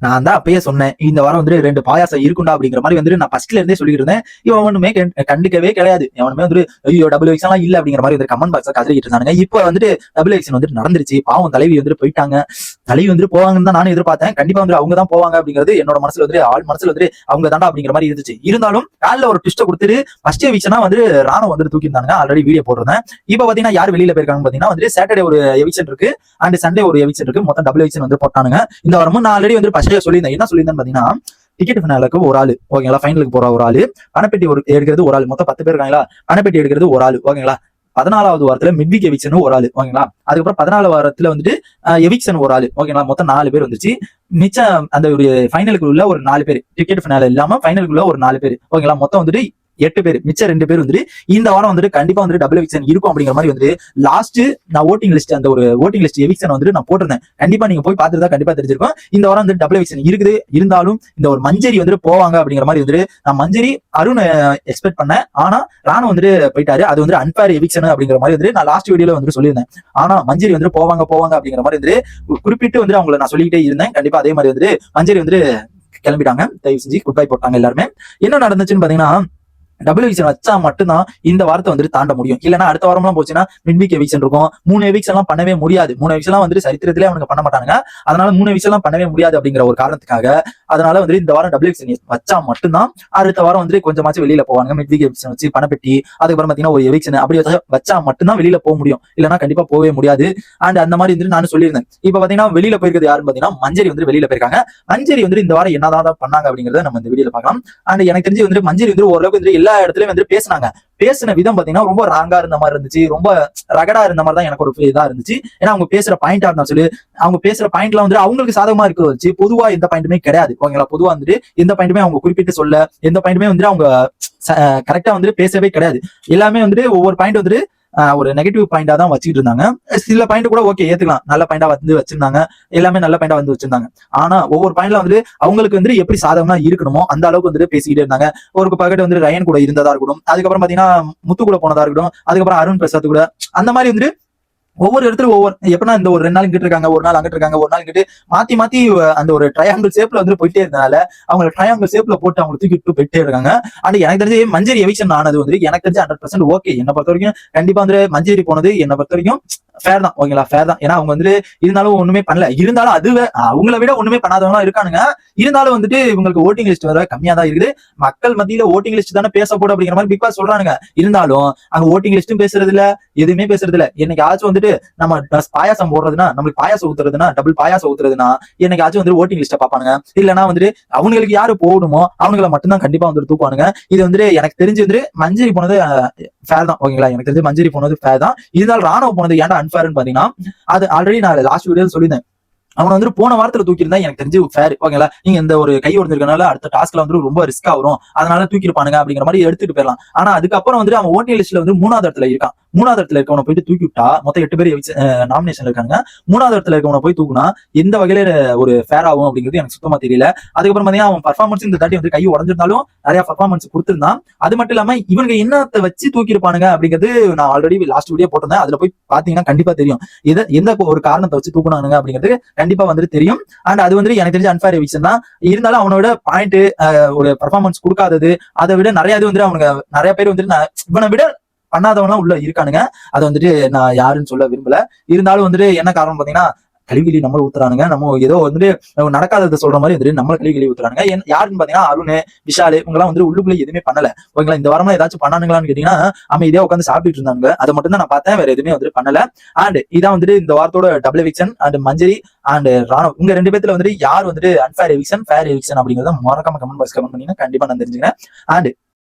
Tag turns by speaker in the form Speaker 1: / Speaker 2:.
Speaker 1: நான் தான் அப்பயே சொன்னேன், இந்த வாரம் வந்து 2 பாயாசம் இருக்குண்டா அப்படிங்கிற மாதிரி வந்து நான் ஃபர்ஸ்ட்ல இருந்தே சொல்லிட்டு இருந்தேன். இவன் ஒண்ணுமே கண்டுக்கவே கிடையாது. எவனுமே வந்து ஐயோ டபுள் எக்ஸ் எல்லாம் இல்ல அப்படிங்கிற மாதிரி வந்து கமெண்ட் பாக்ஸ்ல கதறிட்டு இருந்தானுங்க. இப்போ வந்துட்டு டபுள் எக்ஸ் வந்துட்டு நடந்துருச்சு. பாவம் தலைவி வந்துட்டு போயிட்டாங்க. தலைவி வந்துட்டு போவாங்கன்னு தான் நானும் எதிர்பார்த்தேன். கண்டிப்பா வந்து அவங்க தான் போவாங்க அப்படிங்கிறது என்னோட மனசுல வந்து ஆள் மனசுல வந்து அவங்க தாண்டா அப்படிங்கிற மாதிரி இருந்துச்சு. இருந்தாலும் காலில் ஒரு ட்விஸ்ட கொடுத்துட்டு ஃபர்ஸ்ட் எவிக்ஷனா வந்து ராணுவ வந்துட்டு தூக்கியிருந்தாங்க. ஆல்ரெடி வீடியோ போட்டிருந்தேன். இப்போ பாத்தீங்கன்னா யார் வெளியில போயிருக்காங்க பாத்தீங்கன்னா வந்து சாட்டர்டே ஒரு எவிக்ஷன் இருக்கு அண்ட் சண்டே ஒரு எவிக்ஷன் இருக்கு. மொத்தம் டபுள் எவிக்ஷன் வந்து போட்டானுங்க. இந்த வாரமும் நான் ஆல்ரெடி வந்து ஃபர்ஸ்டே சொல்லியிருந்தேன். என்ன சொல்லியிருந்தேன்னு பாத்தீங்கன்னா டிக்கெட் ஃபினாலுக்கு ஒரு ஆளு ஓகேங்களா, ஃபைனலுக்கு போற ஒரு ஆளு, பணப்பெட்டி எடுக்கிறது ஒரு ஆளு, மொத்தம் 10 பேர் இருக்காங்களா, பணப்பெட்டி எடுக்கிறது ஒரு ஆளு ஓகேங்களா. 14வது வாரத்துல மிட்வீக் எவிக்ஷன் ஒரு ஆளு ஓகேங்களா. அதுக்கப்புறம் 14 வாரத்துல வந்துட்டு எவிக்ஷன் ஒரு ஆளு ஓகேங்களா. மொத்தம் 4 பேர் வந்துச்சு. மிச்சம் அந்த ஒரு ஃபைனலுக்கு உள்ள ஒரு 4 பேர், டிக்கெட் ஃபினால இல்லாம ஃபைனலுக்குள்ள ஒரு 4 பேர் ஓகேங்களா. மொத்தம் வந்துட்டு 8 பேர், மிச்சம் 2 பேர் வந்துட்டு இந்த வாரம் வந்துட்டு கண்டிப்பா வந்து டபுள் எவிக்ஷன் இருக்கும் அப்படிங்கிற மாதிரி வந்து லாஸ்ட் நான் ஓட்டிங் லிஸ்ட் அந்த ஒரு ஓட்டிங் லிஸ்ட் எவிக்ஷன் வந்துட்டு நான் போட்டிருந்தேன். கண்டிப்பா நீங்க போய் பார்த்துட்டு தான் கண்டிப்பா தெரிஞ்சிருக்கும். இந்த வாரம் வந்து டபுள் எவிக்ஷன் இருக்குது. இருந்தாலும் இந்த ஒரு மஞ்சரி வந்துட்டு போவாங்க அப்படிங்கிற மாதிரி வந்துட்டு நான் மஞ்சரி அருண் எக்ஸ்பெக்ட் பண்ணேன். ஆனா ராணுவ வந்துட்டு போயிட்டாரு. அது வந்து அன்பேர் எவிக்ஷன் அப்படிங்கிற மாதிரி வந்து நான் லாஸ்ட் வீடியோல வந்து சொல்லியிருந்தேன். ஆனா மஞ்சரி வந்துட்டு போவாங்க அப்படிங்கிற மாதிரி வந்து குறிப்பிட்டு வந்து அவங்களை நான் சொல்லிக்கிட்டே இருந்தேன். கண்டிப்பா அதே மாதிரி வந்து மஞ்சரி வந்து கிளம்பிட்டாங்க. தயவு செஞ்சு குட் பை போட்டாங்க எல்லாருமே. என்ன நடந்துச்சுன்னு பாத்தீங்கன்னா டபுள் எவிக்ஷன் வச்சா மட்டும்தான் இந்த வாரத்தை வந்துட்டு தாண்ட முடியும். இல்லைன்னா அடுத்த வாரம்லாம் போச்சுன்னா மிட்வீக் எவிக்ஷன் இருக்கும். 3 எவிக்ஷன் எல்லாம் பண்ணவே முடியாது. 3 எவிக்ஷன் எல்லாம் வந்துட்டு சரித்திரத்திலே அவனுக்கு பண்ண மாட்டாங்க. அதனால 3 எவிக்ஷன் எல்லாம் பண்ணவே முடியாது அப்படிங்கிற ஒரு காரணத்துக்காக அதனால வந்து இந்த வாரம் டபுள் எவிக்ஷன் வச்சா மட்டும்தான் அடுத்த வாரம் வந்து கொஞ்சமாச்சும் வெளியில போவாங்க. மிட்வீக் எவிக்ஷன் வச்சு பணப்பெட்டி அதுக்கப்புறம் பாத்தீங்கன்னா ஒரு எவிக்ஷன் அப்படி வச்சா மட்டும்தான் வெளியில போக முடியும். இல்லைன்னா கண்டிப்பா போகவே முடியாது. அண்ட் அந்த மாதிரி வந்து நானும் சொல்லியிருந்தேன். இப்ப பாத்தீங்கன்னா வெளியில போயிருக்கிறது யாருன்னு பாத்தீங்கன்னா மஞ்சரி வந்து வெளியில போயிருக்காங்க. மஞ்சரி வந்து இந்த வாரம் என்னதான் பண்ணாங்க அப்படிங்கறத நம்ம இந்த வீடியோல பார்க்கலாம். அண்ட் எனக்கு தெரிஞ்சு வந்து மஞ்சரி வந்து ஓரளவுக்கு வந்து எல்லா இடத்துலயும் வந்து பேசினாங்க. பேசின விதம் பாத்தீங்கன்னா ரொம்ப ராங்கா இருந்த மாதிரி இருந்துச்சு. ரொம்ப ரகடா இருந்த மாதிரி தான் எனக்கு ஒரு இதா இருந்துச்சு. ஏன்னா அவங்க பேசுற பாயிண்டா இருந்தா சொல்லி அவங்க பேசுற பாயிண்ட்ல வந்து அவங்களுக்கு சாதகமா இருக்க வச்சு பொதுவா எந்த பாயிண்ட்டுமே கிடையாது ஓகேங்களா. பொதுவா வந்துட்டு எந்த பாயிண்ட்டுமே அவங்க குறிப்பிட்டு சொல்ல, எந்த பாயிண்ட்டுமே வந்து அவங்க கரெக்டா வந்துட்டு பேசவே கிடையாது. எல்லாமே வந்துட்டு ஒவ்வொரு பாயிண்ட் வந்துட்டு ஒரு நெகட்டிவ் பாயிண்டா தான் வச்சுட்டு இருந்தாங்க. சில பாயிண்ட் கூட ஓகே ஏத்துக்கலாம், நல்ல பாயிண்டா வந்து வச்சிருந்தாங்க. எல்லாமே நல்ல பாயிண்டா வந்து வச்சிருந்தாங்க. ஆனா ஒவ்வொரு பாயிண்ட்ல வந்து அவங்களுக்கு வந்து எப்படி சாதகமா இருக்கணுமோ அந்த அளவுக்கு வந்துட்டு பேசிக்கிட்டே இருந்தாங்க. ஒரு பக்கத்து வந்து ரயன் கூட இருந்ததா இருக்கட்டும், அதுக்கப்புறம் பாத்தீங்கன்னா முத்து கூட போனதா இருக்கட்டும், அதுக்கப்புறம் அருண் பிரசாத் கூட அந்த மாதிரி வந்துட்டு ஒவ்வொரு இடத்துல ஒவ்வொரு எப்படின்னா இந்த ஒரு 2 நாள் இங்கிட்டு இருக்காங்க, ஒரு நாள் அங்கிட்டு இருக்காங்க, ஒரு நாள் இங்கிட்டு மாத்தி மாத்தி அந்த ஒரு ட்ரையாங்கிள் ஷேப்ல வந்து போயிட்டே இருந்தனால அவங்க ட்ரையாங்கிள் ஷேப்ல போட்டு அவங்க தூக்கிட்டு போயிட்டே இருக்காங்க. ஆனா எனக்கு தெரிஞ்சு மஞ்சரி எவிக்ஷன் ஆனது வந்து எனக்கு தெரிஞ்சு 100% ஓகே. என்னை பொறுத்த வரைக்கும் கண்டிப்பா வந்து மஞ்சரி போனது என்னை பொறுத்த வரைக்கும் ஃபேர் தான் ஓகேங்களா. ஃபேர் தான். ஏன்னா அவங்க வந்துட்டு இருந்தாலும் ஒண்ணுமே பண்ணல. இருந்தாலும் அதுவே அவங்கள விட ஒண்ணுமே பண்ணாதவங்க இருக்கானுங்க. இருந்தாலும் வந்துட்டு இவங்களுக்கு ஓட்டிங் லிஸ்ட் வர கம்மியா தான் இருக்குது. மக்கள் மத்தியில ஓட்டிங் லிஸ்ட் தானே பேச போடும் அப்படிங்கிற மாதிரி பிக் பாஸ் சொல்றானுங்க. இருந்தாலும் அங்க ஓட்டிங் லிஸ்டும் பேசுறது இல்ல, எதுவுமே பேசுறது இல்ல. என்னைக்காச்சும் வந்துட்டு நம்ம பாயாசம் போடுறதுன்னா, நம்மளுக்கு பாயாசம் ஊத்துறதுன்னா, டபுள் பாயாசம் ஊத்துறதுன்னா என்னைக்காச்சும் வந்து ஓட்டிங் லிஸ்ட பாப்பானுங்க. இல்லன்னா வந்துட்டு அவங்களுக்கு யாரு போகணுமோ அவங்களை மட்டும்தான் கண்டிப்பா வந்து தூக்குவானுங்க. இது வந்து எனக்கு தெரிஞ்சு வந்து மஞ்சரி போனது ஃபேர் தான் ஓகேங்களா. எனக்கு தெரிஞ்சு மஞ்சரி போனது ஃபேர் தான். இருந்தாலும் ராணுவ போனது ஏன்டா அன்ஃபேர்னு பாத்தீங்கன்னா அது ஆல்ரெடி நான் லாஸ்ட் வீடியோ சொல்லியிருந்தேன். அவனை வந்து போன வாரத்துல தூக்கிருந்தா எனக்கு தெரிஞ்சு ஃபேர் ஓகேங்களா. நீங்க இந்த ஒரு கை உடஞ்சிருக்கனால அடுத்த டாஸ்க்ல வந்து ரொம்ப ரிஸ்கா வரும், அதனால தூக்கிருப்பானுங்க அப்படிங்கிற மாதிரி எடுத்துட்டு போயிடலாம். ஆனா அதுக்கப்புறம் வந்து அவன் ஓட்டிங் லிஸ்ட்ல வந்து 3வது இடத்துல இருக்கான். 3வது இடத்துல இருக்கவனை போயிட்டு தூக்கி விட்டா மொத்தம் 8 பேர் நாமினேஷன் இருக்காங்க. 3வது இடத்துல இருக்கவனை போய் தூக்குனா எந்த வகையில ஒரு ஃபேர் ஆகும் அப்படிங்கிறது எனக்கு சுத்தமா தெரியல. அதுக்கப்புறம் பாத்தீங்கன்னா அவன் பர்ஃபார்மன்ஸ் இந்த தாட்டி வந்து கை உடஞ்சிருந்தாலும் நிறைய பர்ஃபார்மன்ஸ் கொடுத்திருந்தான். அது மட்டும் இல்லாம இவங்க என்னத்தை வச்சு தூக்கிருப்பானுங்க அப்படிங்கிறது நான் ஆல்ரெடி லாஸ்ட் வீடியோ போட்டிருந்தேன். அதுல போய் பாத்தீங்கன்னா கண்டிப்பா தெரியும் எந்த ஒரு காரணத்தை வச்சு தூக்குனானுங்க அப்படிங்கிறது கண்டிப்பா வந்துட்டு தெரியும். அண்ட் அது வந்து எனக்கு தெரிஞ்ச அன்ஃபேர் எவிக்ஷன் தான். இருந்தாலும் அவனோட பாயிண்ட் ஒரு பர்ஃபார்மன்ஸ் கொடுக்காதது அதை விட நிறைய இது வந்து அவனுக்கு நிறைய பேர் வந்து இவனை விட பண்ணாதவனா உள்ள இருக்கானுங்க. அதை வந்துட்டு நான் யாருன்னு சொல்ல விரும்பல. இருந்தாலும் வந்துட்டு என்ன காரணம் பாத்தீங்கன்னா கழிவுகளி நம்ம ஊத்துறானுங்க. நம்ம ஏதோ வந்துட்டு நடக்காததை சொல்ற மாதிரி வந்துட்டு நம்ம கழிவுகளி ஊத்துறானுங்க. யாருன்னு பாத்தீங்கன்னா அருண், விஷால் இவங்க எல்லாம் வந்து உள்ளுக்குள்ள எதுவுமே பண்ணல ஓகேங்களா. இந்த வாரமா ஏதாச்சும் பண்ணானுங்களான்னு கேட்டீங்கன்னா அமைதியா உட்காந்து சாப்பிட்டுட்டு இருந்தாங்க. அதை மட்டும் தான் நான் பார்த்தேன், வேற எதுவுமே வந்துட்டு பண்ணல. அண்ட் இதான் வந்துட்டு இந்த வாரத்தோட double eviction and Manjari and Raanav உங்க 2 பேத்துல வந்துட்டு யார் வந்துட்டு அன்ஃபேர் எவிக்ஷன் ஃபேர் எவிக்ஷன் அப்படிங்கறத மறக்காம கமெண்ட் பாக்ஸ் கமெண்ட் பண்ணீங்கன்னா கண்டிப்பா நான் தெரிஞ்சுக்கிறேன். அண்ட்